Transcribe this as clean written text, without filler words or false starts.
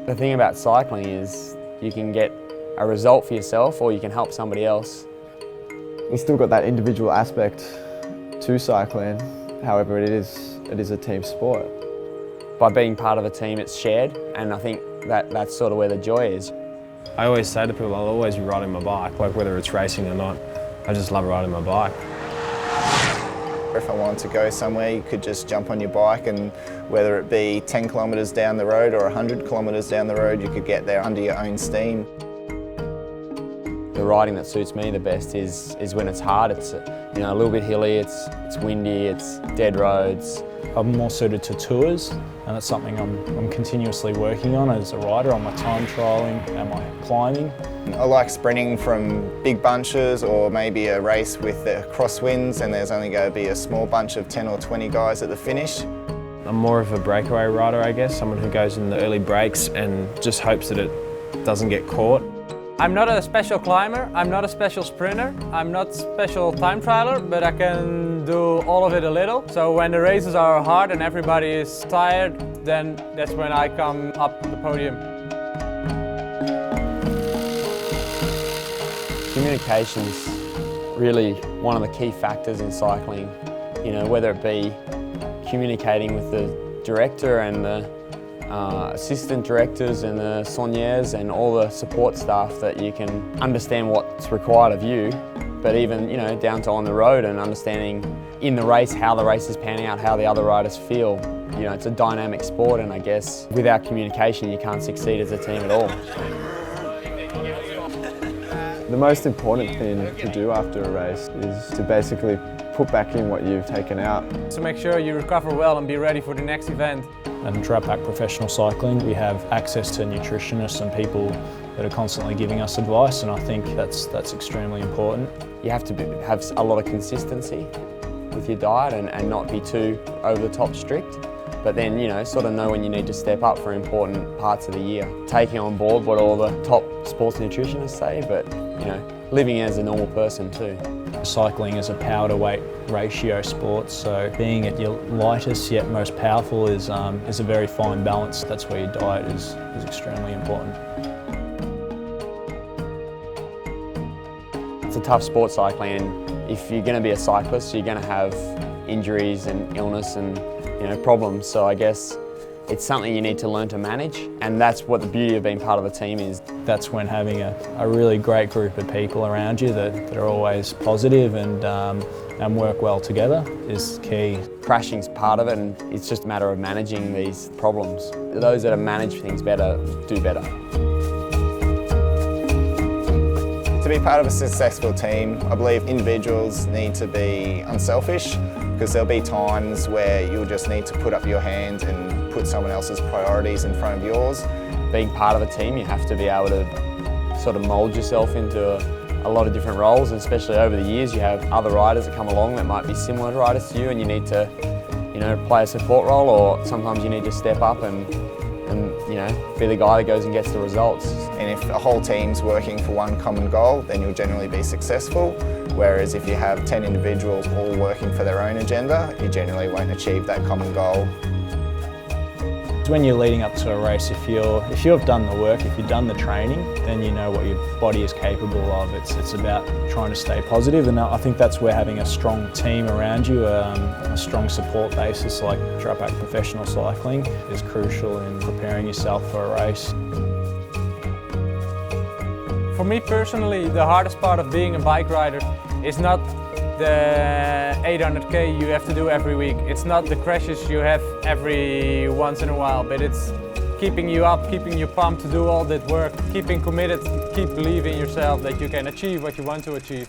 The thing about cycling is you can get a result for yourself or you can help somebody else. We've still got that individual aspect to cycling, however it is a team sport. By being part of a team, it's shared, and I think that's sort of where the joy is. I always say to people, I'll always be riding my bike, like whether it's racing or not. I just love riding my bike. If I wanted to go somewhere, you could just jump on your bike, and whether it be 10 kilometres down the road or 100 kilometres down the road, you could get there under your own steam. The riding that suits me the best is when it's hard. It's a little bit hilly, it's windy, it's dead roads. I'm more suited to tours, and that's something I'm continuously working on as a rider, on my time trialling and my climbing. I like sprinting from big bunches, or maybe a race with the crosswinds and there's only going to be a small bunch of 10 or 20 guys at the finish. I'm more of a breakaway rider, I guess, someone who goes in the early breaks and just hopes that it doesn't get caught. I'm not a special climber, I'm not a special sprinter, I'm not a special time trialer, but I can do all of it a little. So when the races are hard and everybody is tired, then that's when I come up the podium. Communication's really one of the key factors in cycling. Whether it be communicating with the director and the assistant directors and the soigneurs and all the support staff, that you can understand what's required of you, but even down to on the road and understanding in the race how the race is panning out, how the other riders feel. It's a dynamic sport, and I guess without communication you can't succeed as a team at all. The most important thing to do after a race is to basically put back in what you've taken out. So make sure you recover well and be ready for the next event. And Drapac Professional Cycling, we have access to nutritionists and people that are constantly giving us advice, and I think that's extremely important. You have to have a lot of consistency with your diet and not be too over the top strict, but then sort of know when you need to step up for important parts of the year. Taking on board what all the top sports nutritionists say, but living as a normal person too. Cycling is a power to weight ratio sport, so being at your lightest yet most powerful is a very fine balance. That's where your diet is extremely important. It's a tough sport, cycling, and if you're going to be a cyclist, you're going to have injuries and illness and problems. So I guess it's something you need to learn to manage, and that's what the beauty of being part of a team is. That's when having a really great group of people around you that are always positive and work well together is key. Crashing's part of it, and it's just a matter of managing these problems. Those that have managed things better do better. To be part of a successful team, I believe individuals need to be unselfish, because there'll be times where you'll just need to put up your hand and put someone else's priorities in front of yours. Being part of a team, you have to be able to sort of mould yourself into a lot of different roles, and especially over the years you have other riders that come along that might be similar riders to you, and you need to play a support role, or sometimes you need to step up and be the guy that goes and gets the results. And if a whole team's working for one common goal, then you'll generally be successful. Whereas if you have 10 individuals all working for their own agenda, you generally won't achieve that common goal. When you're leading up to a race, if you've done the work, if you've done the training, then you know what your body is capable of. It's about trying to stay positive, and I think that's where having a strong team around you, a strong support basis like Drapac Professional Cycling is crucial in preparing yourself for a race. For me personally, the hardest part of being a bike rider is not the 800k you have to do every week. It's not the crashes you have every once in a while, but it's keeping you up, keeping you pumped to do all that work, keeping committed, keep believing in yourself that you can achieve what you want to achieve.